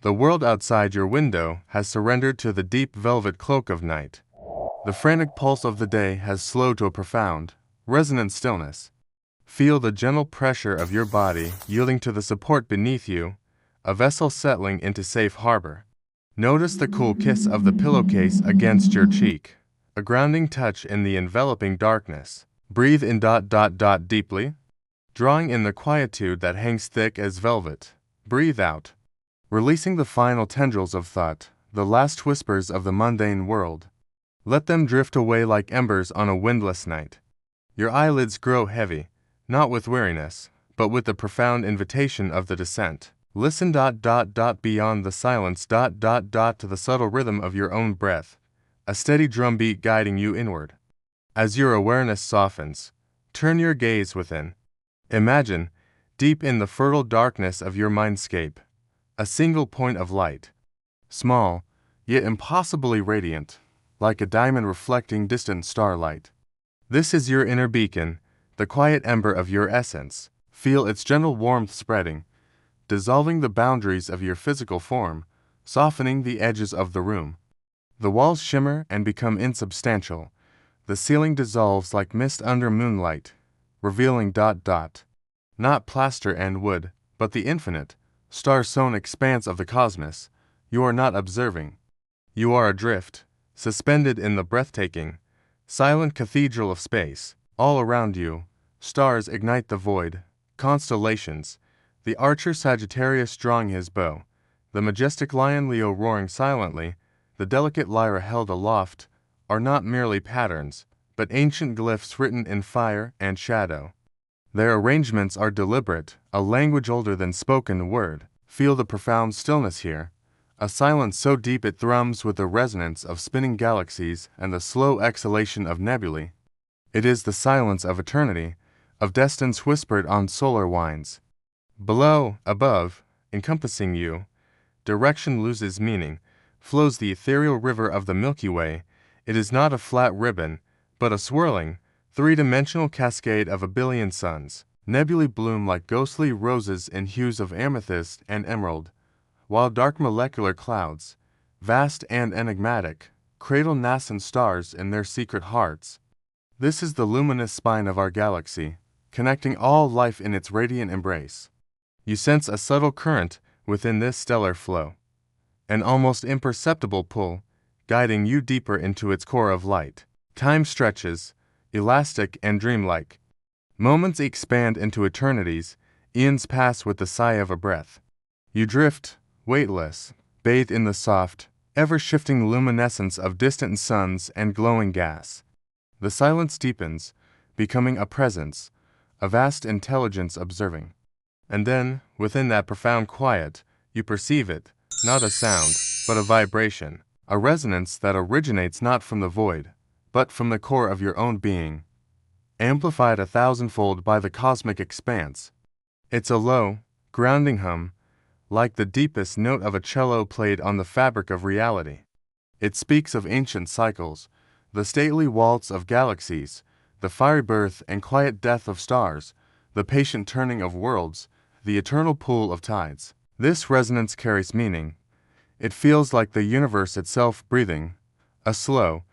The world outside your window has surrendered to the deep velvet cloak of night. The frantic pulse of the day has slowed to a profound, resonant stillness. Feel the gentle pressure of your body yielding to the support beneath you, a vessel settling into safe harbor. Notice the cool kiss of the pillowcase against your cheek, a grounding touch in the enveloping darkness. Breathe in deeply, drawing in the quietude that hangs thick as velvet. Breathe out, releasing the final tendrils of thought, the last whispers of the mundane world. Let them drift away like embers on a windless night. Your eyelids grow heavy, not with weariness, but with the profound invitation of the descent. Listen beyond the silence to the subtle rhythm of your own breath, a steady drumbeat guiding you inward. As your awareness softens, turn your gaze within. Imagine, deep in the fertile darkness of your mindscape, a single point of light, small, yet impossibly radiant, like a diamond reflecting distant starlight. This is your inner beacon, the quiet ember of your essence. Feel its gentle warmth spreading, dissolving the boundaries of your physical form, softening the edges of the room. The walls shimmer and become insubstantial. The ceiling dissolves like mist under moonlight, revealing not plaster and wood, but the infinite, star-sown expanse of the cosmos. You are not observing. You are adrift, suspended in the breathtaking, silent cathedral of space. All around you, stars ignite the void, constellations, the archer Sagittarius drawing his bow, the majestic lion Leo roaring silently, the delicate Lyra held aloft, are not merely patterns, but ancient glyphs written in fire and shadow. Their arrangements are deliberate, a language older than spoken word. Feel the profound stillness here, a silence so deep it thrums with the resonance of spinning galaxies and the slow exhalation of nebulae. It is the silence of eternity, of destines whispered on solar winds. Below, above, encompassing you, direction loses meaning, flows the ethereal river of the Milky Way. It is not a flat ribbon, but a swirling, three-dimensional cascade of a billion suns. Nebulae bloom like ghostly roses in hues of amethyst and emerald, while dark molecular clouds, vast and enigmatic, cradle nascent stars in their secret hearts. This is the luminous spine of our galaxy, connecting all life in its radiant embrace. You sense a subtle current within this stellar flow, an almost imperceptible pull, guiding you deeper into its core of light. Time stretches, elastic and dreamlike. Moments expand into eternities, eons pass with the sigh of a breath. You drift, weightless, bathed in the soft, ever-shifting luminescence of distant suns and glowing gas. The silence deepens, becoming a presence, a vast intelligence observing. And then, within that profound quiet, you perceive it, not a sound, but a vibration, a resonance that originates not from the void, but from the core of your own being, amplified 1,000-fold by the cosmic expanse. It's a low, grounding hum, like the deepest note of a cello played on the fabric of reality. It speaks of ancient cycles, the stately waltz of galaxies, the fiery birth and quiet death of stars, the patient turning of worlds, the eternal pull of tides. This resonance carries meaning. It feels like the universe itself breathing, a slow,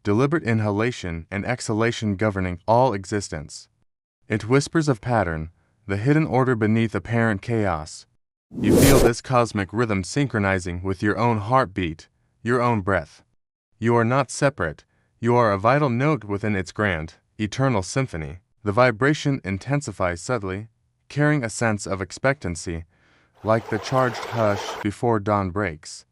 deliberate inhalation and exhalation governing all existence. It whispers of pattern, the hidden order beneath apparent chaos. You feel this cosmic rhythm synchronizing with your own heartbeat, your own breath. You are not separate, you are a vital note within its grand, eternal symphony. The vibration intensifies subtly, carrying a sense of expectancy, like the charged hush before dawn breaks.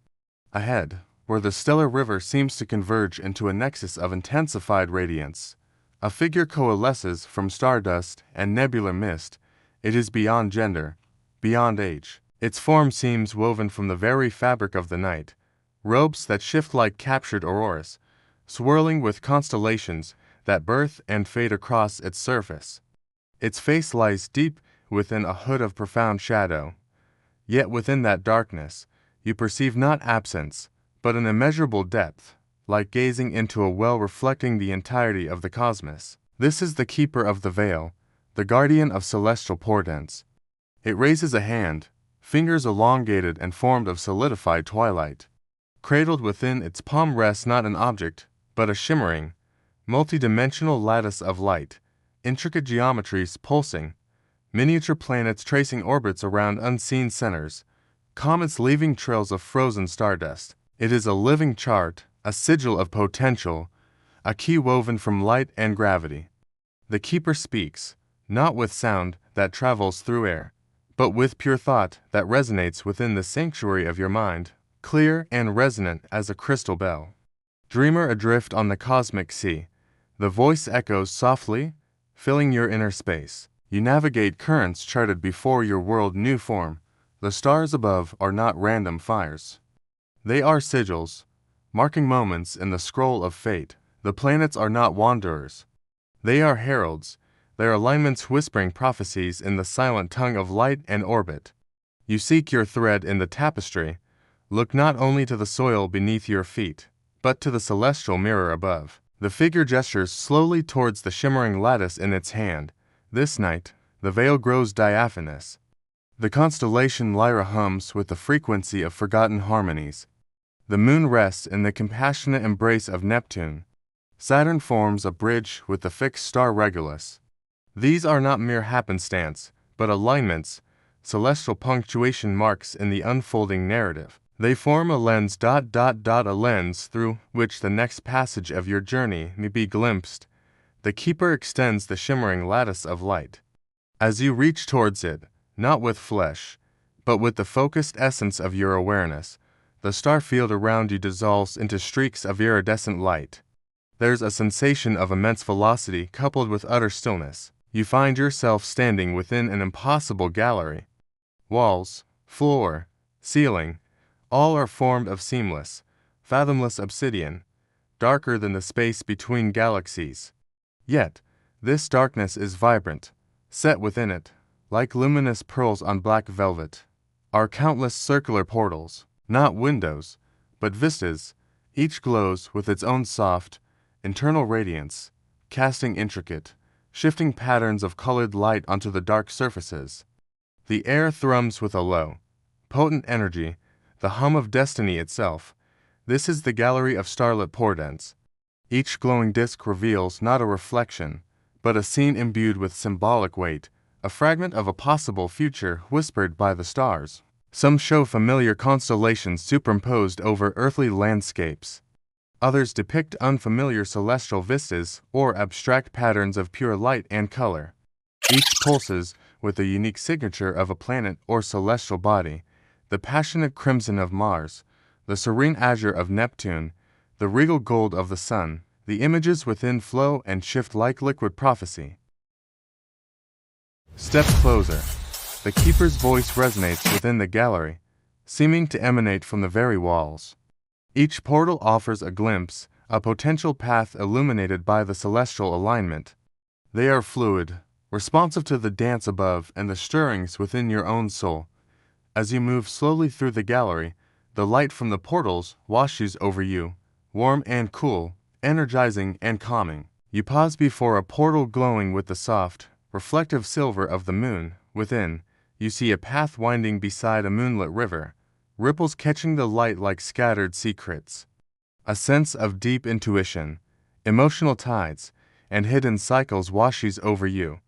Ahead, where the stellar river seems to converge into a nexus of intensified radiance, a figure coalesces from stardust and nebular mist. It is beyond gender, beyond age. Its form seems woven from the very fabric of the night, robes that shift like captured auroras, swirling with constellations that birth and fade across its surface. Its face lies deep within a hood of profound shadow. Yet within that darkness, you perceive not absence, but an immeasurable depth, like gazing into a well reflecting the entirety of the cosmos. This is the keeper of the veil, the guardian of celestial portents. It raises a hand, fingers elongated and formed of solidified twilight. Cradled within its palm rests not an object, but a shimmering, multi-dimensional lattice of light, intricate geometries pulsing, miniature planets tracing orbits around unseen centers, comets leaving trails of frozen stardust. It is a living chart, a sigil of potential, a key woven from light and gravity. The keeper speaks, not with sound that travels through air, but with pure thought that resonates within the sanctuary of your mind, clear and resonant as a crystal bell. Dreamer adrift on the cosmic sea, the voice echoes softly, filling your inner space. You navigate currents charted before your world knew form. The stars above are not random fires. They are sigils, marking moments in the scroll of fate. The planets are not wanderers. They are heralds, their alignments whispering prophecies in the silent tongue of light and orbit. You seek your thread in the tapestry. Look not only to the soil beneath your feet, but to the celestial mirror above. The figure gestures slowly towards the shimmering lattice in its hand. This night, the veil grows diaphanous. The constellation Lyra hums with the frequency of forgotten harmonies. The moon rests in the compassionate embrace of Neptune. Saturn forms a bridge with the fixed star Regulus. These are not mere happenstance, but alignments, celestial punctuation marks in the unfolding narrative. They form a lens a lens through which the next passage of your journey may be glimpsed. The keeper extends the shimmering lattice of light. As you reach towards it, not with flesh, but with the focused essence of your awareness, the star field around you dissolves into streaks of iridescent light. There's a sensation of immense velocity coupled with utter stillness. You find yourself standing within an impossible gallery. Walls, floor, ceiling, all are formed of seamless, fathomless obsidian, darker than the space between galaxies. Yet, this darkness is vibrant. Set within it, like luminous pearls on black velvet, are countless circular portals, not windows, but vistas. Each glows with its own soft, internal radiance, casting intricate, shifting patterns of colored light onto the dark surfaces. The air thrums with a low, potent energy, the hum of destiny itself. This is the gallery of starlit portents. Each glowing disk reveals not a reflection, but a scene imbued with symbolic weight, a fragment of a possible future whispered by the stars. Some show familiar constellations superimposed over earthly landscapes. Others depict unfamiliar celestial vistas or abstract patterns of pure light and color. Each pulses with the unique signature of a planet or celestial body, the passionate crimson of Mars, the serene azure of Neptune, the regal gold of the sun. The images within flow and shift like liquid prophecy. Step closer. The keeper's voice resonates within the gallery, seeming to emanate from the very walls. Each portal offers a glimpse, a potential path illuminated by the celestial alignment. They are fluid, responsive to the dance above and the stirrings within your own soul. As you move slowly through the gallery, the light from the portals washes over you, warm and cool, energizing and calming. You pause before a portal glowing with the soft, reflective silver of the moon. Within, you see a path winding beside a moonlit river, ripples catching the light like scattered secrets. A sense of deep intuition, emotional tides, and hidden cycles washes over you.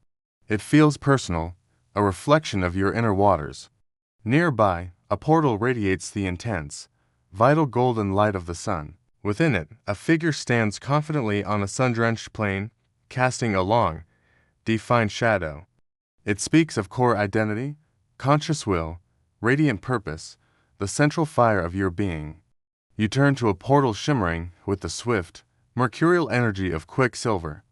It feels personal, a reflection of your inner waters. Nearby, a portal radiates the intense, vital golden light of the sun. Within it, a figure stands confidently on a sun-drenched plain, casting a long, defined shadow. It speaks of core identity, conscious will, radiant purpose, the central fire of your being. You turn to a portal shimmering with the swift, mercurial energy of quicksilver.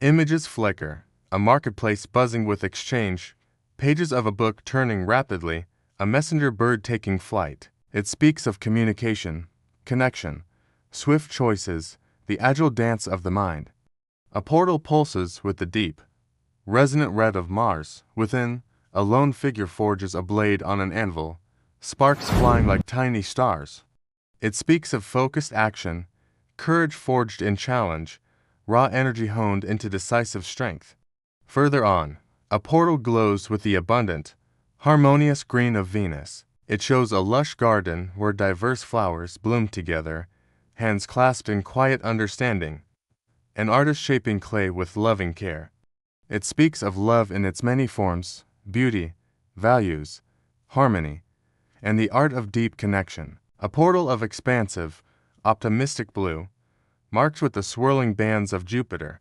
Images flicker, a marketplace buzzing with exchange, pages of a book turning rapidly, a messenger bird taking flight. It speaks of communication, connection, swift choices, the agile dance of the mind. A portal pulses with the deep, resonant red of Mars. Within, a lone figure forges a blade on an anvil, sparks flying like tiny stars. It speaks of focused action, courage forged in challenge, raw energy honed into decisive strength. Further on, a portal glows with the abundant, Harmonious green of Venus. It shows a lush garden where diverse flowers bloom together, hands clasped in quiet understanding, an artist shaping clay with loving care. It speaks of love in its many forms, beauty, values, harmony, and the art of deep connection. A portal of expansive, optimistic blue, marked with the swirling bands of Jupiter,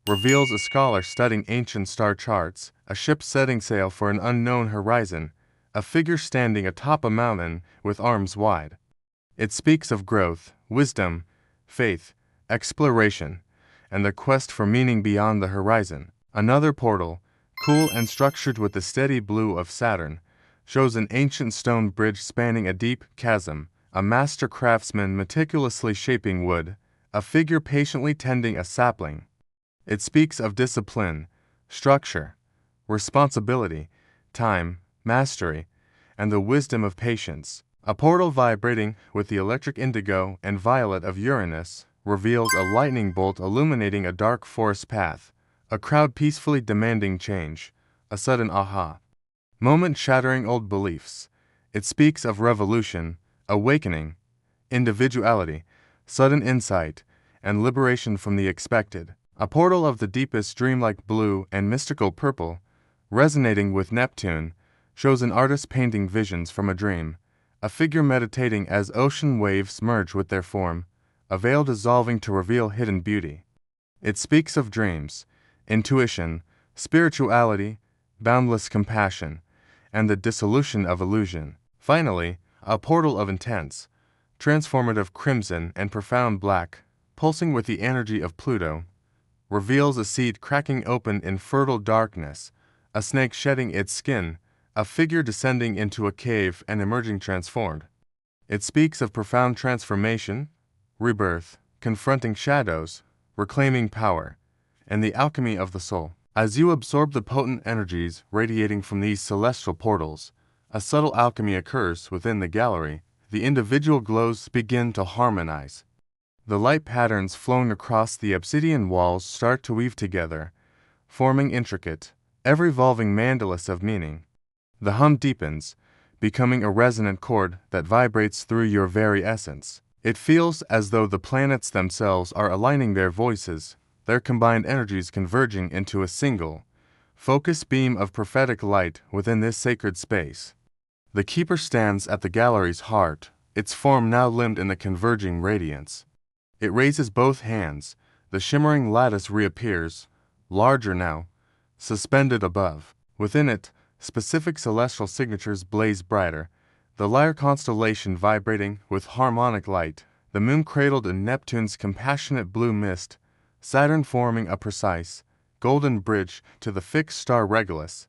reveals a scholar studying ancient star charts, a ship setting sail for an unknown horizon, a figure standing atop a mountain with arms wide. It speaks of growth, wisdom, faith, exploration, and the quest for meaning beyond the horizon. Another portal, cool and structured with the steady blue of Saturn, shows an ancient stone bridge spanning a deep chasm, a master craftsman meticulously shaping wood, a figure patiently tending a sapling. It speaks of discipline, structure, responsibility, time, mastery, and the wisdom of patience. A portal vibrating with the electric indigo and violet of Uranus reveals a lightning bolt illuminating a dark forest path, a crowd peacefully demanding change, a sudden aha moment shattering old beliefs. It speaks of revolution, awakening, individuality, sudden insight, and liberation from the expected. A portal of the deepest dreamlike blue and mystical purple, resonating with Neptune, shows an artist painting visions from a dream, a figure meditating as ocean waves merge with their form, a veil dissolving to reveal hidden beauty. It speaks of dreams, intuition, spirituality, boundless compassion, and the dissolution of illusion. Finally, a portal of intense, transformative crimson and profound black, pulsing with the energy of Pluto, reveals a seed cracking open in fertile darkness, a snake shedding its skin, a figure descending into a cave and emerging transformed. It speaks of profound transformation, rebirth, confronting shadows, reclaiming power, and the alchemy of the soul. As you absorb the potent energies radiating from these celestial portals, a subtle alchemy occurs within the gallery. The individual glows begin to harmonize. The light patterns flowing across the obsidian walls start to weave together, forming intricate, ever-evolving mandalas of meaning. The hum deepens, becoming a resonant chord that vibrates through your very essence. It feels as though the planets themselves are aligning their voices, their combined energies converging into a single, focused beam of prophetic light within this sacred space. The keeper stands at the gallery's heart, its form now limned in the converging radiance. It raises both hands, the shimmering lattice reappears, larger now, suspended above. Within it, specific celestial signatures blaze brighter, the Lyra constellation vibrating with harmonic light, the moon cradled in Neptune's compassionate blue mist, Saturn forming a precise, golden bridge to the fixed star Regulus.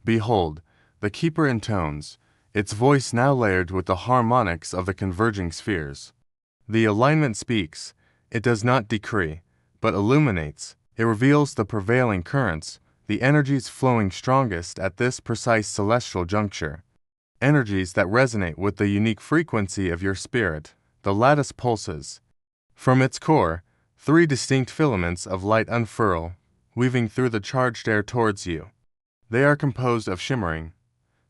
Behold, the keeper intones, its voice now layered with the harmonics of the converging spheres. The alignment speaks, it does not decree, but illuminates. It reveals the prevailing currents, the energies flowing strongest at this precise celestial juncture. Energies that resonate with the unique frequency of your spirit. The lattice pulses. From its core, 3 distinct filaments of light unfurl, weaving through the charged air towards you. They are composed of shimmering,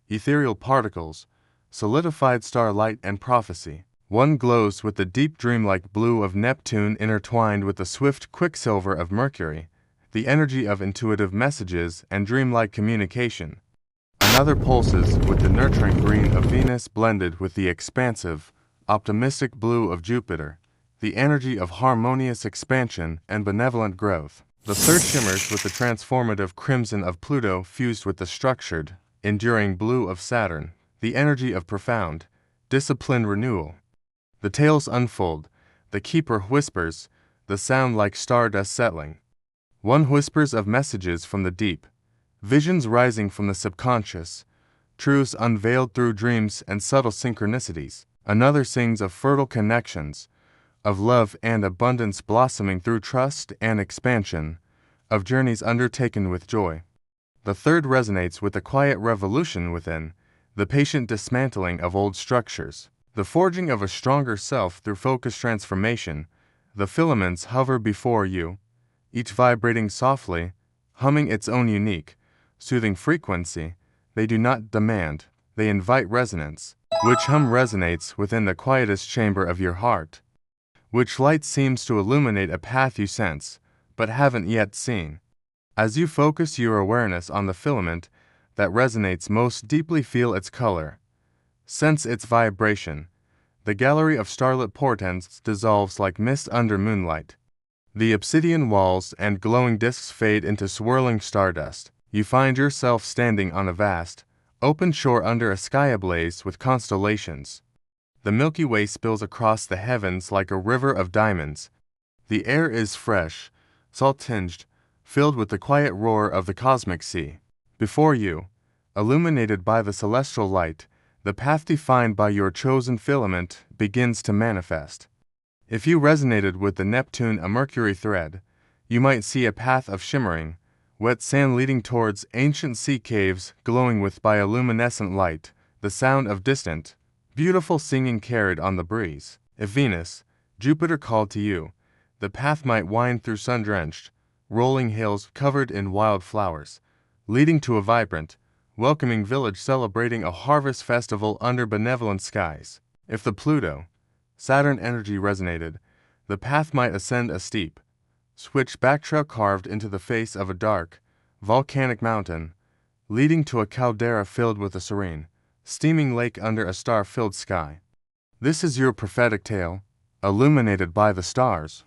ethereal particles, solidified starlight and prophecy. One glows with the deep dreamlike blue of Neptune intertwined with the swift quicksilver of Mercury, the energy of intuitive messages and dreamlike communication. Another pulses with the nurturing green of Venus blended with the expansive, optimistic blue of Jupiter, the energy of harmonious expansion and benevolent growth. The third shimmers with the transformative crimson of Pluto fused with the structured, enduring blue of Saturn, the energy of profound, disciplined renewal. The tales unfold, the keeper whispers, the sound like stardust settling. One whispers of messages from the deep, visions rising from the subconscious, truths unveiled through dreams and subtle synchronicities. Another sings of fertile connections, of love and abundance blossoming through trust and expansion, of journeys undertaken with joy. The third resonates with the quiet revolution within, the patient dismantling of old structures, the forging of a stronger self through focused transformation. The filaments hover before you, each vibrating softly, humming its own unique, soothing frequency, They do not demand, they invite resonance. Which hum resonates within the quietest chamber of your heart? Which light seems to illuminate a path you sense, but haven't yet seen? As you focus your awareness on the filament that resonates most deeply, feel its color. Sense its vibration. The gallery of starlit portents dissolves like mist under moonlight. The obsidian walls and glowing discs fade into swirling stardust. You find yourself standing on a vast, open shore under a sky ablaze with constellations. The Milky Way spills across the heavens like a river of diamonds. The air is fresh, salt-tinged, filled with the quiet roar of the cosmic sea. Before you, illuminated by the celestial light, the path defined by your chosen filament begins to manifest. If you resonated with the Neptune, a Mercury thread, you might see a path of shimmering, wet sand leading towards ancient sea caves glowing with bioluminescent light, the sound of distant, beautiful singing carried on the breeze. If Venus, Jupiter called to you, the path might wind through sun-drenched, rolling hills covered in wild flowers, leading to a vibrant, welcoming village celebrating a harvest festival under benevolent skies. If the Pluto, Saturn energy resonated, the path might ascend a steep, switchback trail carved into the face of a dark, volcanic mountain, leading to a caldera filled with a serene, steaming lake under a star-filled sky. This is your prophetic tale, illuminated by the stars.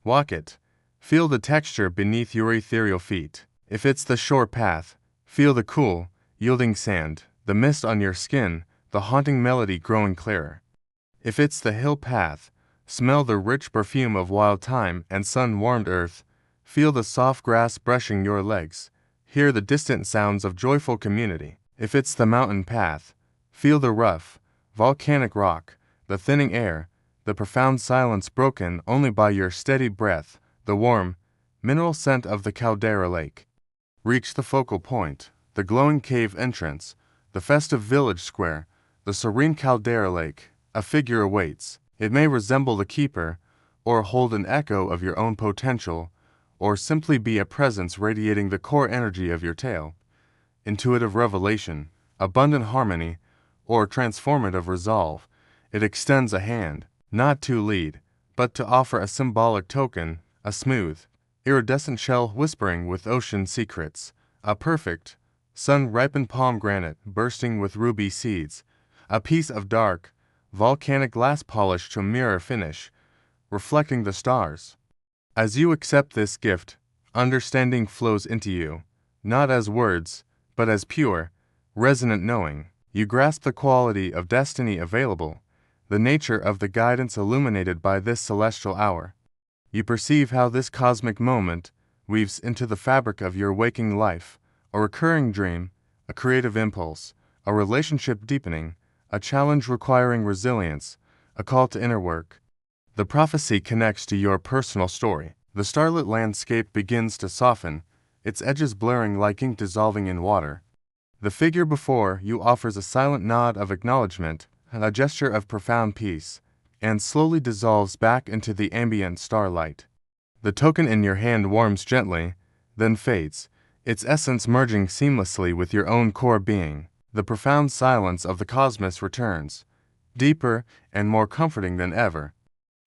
Walk it. Feel the texture beneath your ethereal feet. If it's the shore path, feel the cool, yielding sand, the mist on your skin, the haunting melody growing clearer. If it's the hill path, smell the rich perfume of wild thyme and sun-warmed earth, feel the soft grass brushing your legs, hear the distant sounds of joyful community. If it's the mountain path, feel the rough, volcanic rock, the thinning air, the profound silence broken only by your steady breath, the warm, mineral scent of the caldera lake. Reach the focal point, the glowing cave entrance, the festive village square, the serene caldera lake. A figure awaits. It may resemble the keeper, or hold an echo of your own potential, or simply be a presence radiating the core energy of your tale. Intuitive revelation, abundant harmony, or transformative resolve. It extends a hand, not to lead, but to offer a symbolic token, a smooth, iridescent shell whispering with ocean secrets, a perfect, sun-ripened pomegranate bursting with ruby seeds, a piece of dark, volcanic glass polished to a mirror finish, reflecting the stars. As you accept this gift, understanding flows into you, not as words, but as pure, resonant knowing. You grasp the quality of destiny available, the nature of the guidance illuminated by this celestial hour. You perceive how this cosmic moment weaves into the fabric of your waking life, a recurring dream, a creative impulse, a relationship deepening, a challenge requiring resilience, a call to inner work. The prophecy connects to your personal story. The starlit landscape begins to soften, its edges blurring like ink dissolving in water. The figure before you offers a silent nod of acknowledgement, a gesture of profound peace, and slowly dissolves back into the ambient starlight. The token in your hand warms gently, then fades, its essence merging seamlessly with your own core being. The profound silence of the cosmos returns, deeper and more comforting than ever.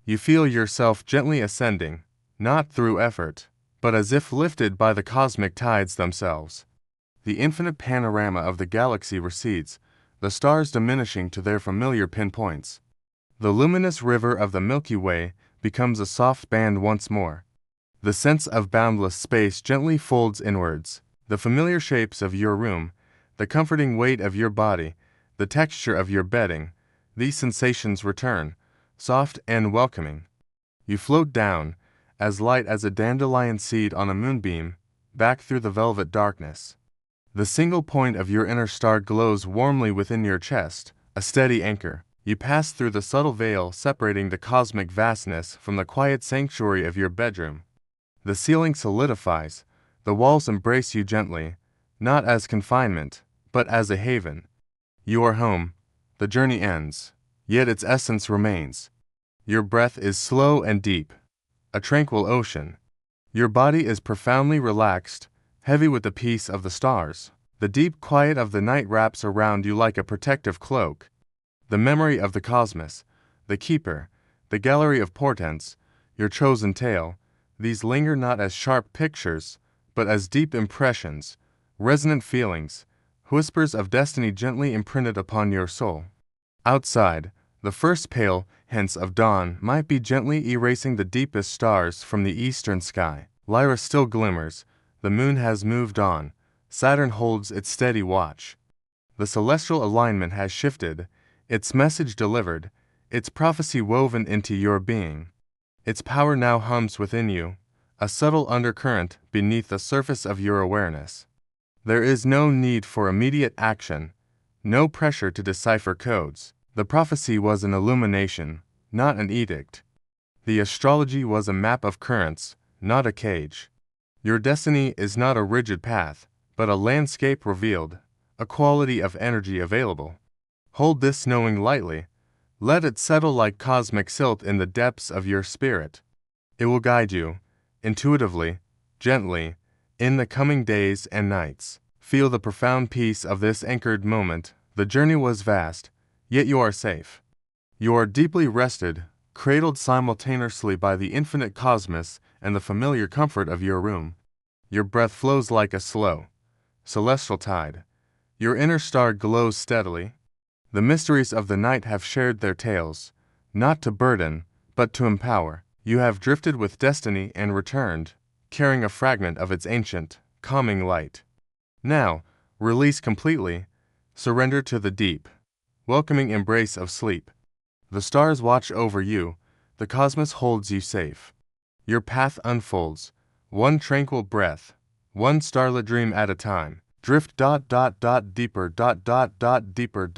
You feel yourself gently ascending, not through effort, but as if lifted by the cosmic tides themselves. The infinite panorama of the galaxy recedes, the stars diminishing to their familiar pinpoints. The luminous river of the Milky Way becomes a soft band once more. The sense of boundless space gently folds inwards. The familiar shapes of your room, the comforting weight of your body, the texture of your bedding, these sensations return, soft and welcoming. You float down, as light as a dandelion seed on a moonbeam, back through the velvet darkness. The single point of your inner star glows warmly within your chest, a steady anchor. You pass through the subtle veil separating the cosmic vastness from the quiet sanctuary of your bedroom. The ceiling solidifies, the walls embrace you gently, not as confinement, but as a haven. You are home, the journey ends, yet its essence remains. Your breath is slow and deep, a tranquil ocean. Your body is profoundly relaxed, heavy with the peace of the stars. The deep quiet of the night wraps around you like a protective cloak. The memory of the cosmos, the keeper, the gallery of portents, your chosen tale, these linger not as sharp pictures, but as deep impressions, resonant feelings, whispers of destiny gently imprinted upon your soul. Outside, the first pale hints of dawn might be gently erasing the deepest stars from the eastern sky. Lyra still glimmers, the moon has moved on, Saturn holds its steady watch. The celestial alignment has shifted, its message delivered, its prophecy woven into your being. Its power now hums within you, a subtle undercurrent beneath the surface of your awareness. There is no need for immediate action, no pressure to decipher codes. The prophecy was an illumination, not an edict. The astrology was a map of currents, not a cage. Your destiny is not a rigid path, but a landscape revealed, a quality of energy available. Hold this knowing lightly. Let it settle like cosmic silt in the depths of your spirit. It will guide you, intuitively, gently, in the coming days and nights. Feel the profound peace of this anchored moment. The journey was vast, yet you are safe. You are deeply rested, cradled simultaneously by the infinite cosmos and the familiar comfort of your room. Your breath flows like a slow, celestial tide. Your inner star glows steadily. The mysteries of the night have shared their tales, not to burden, but to empower. You have drifted with destiny and returned, carrying a fragment of its ancient, calming light. Now, release completely, surrender to the deep, welcoming embrace of sleep. The stars watch over you, the cosmos holds you safe. Your path unfolds, one tranquil breath, one starlit dream at a time. Drift deeper deeper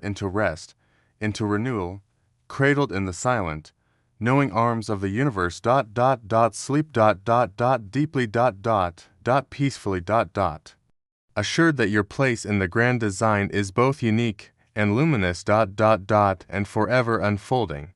into rest, into renewal, cradled in the silent, knowing arms of the universe sleep deeply peacefully assured that your place in the grand design is both unique and luminous and forever unfolding.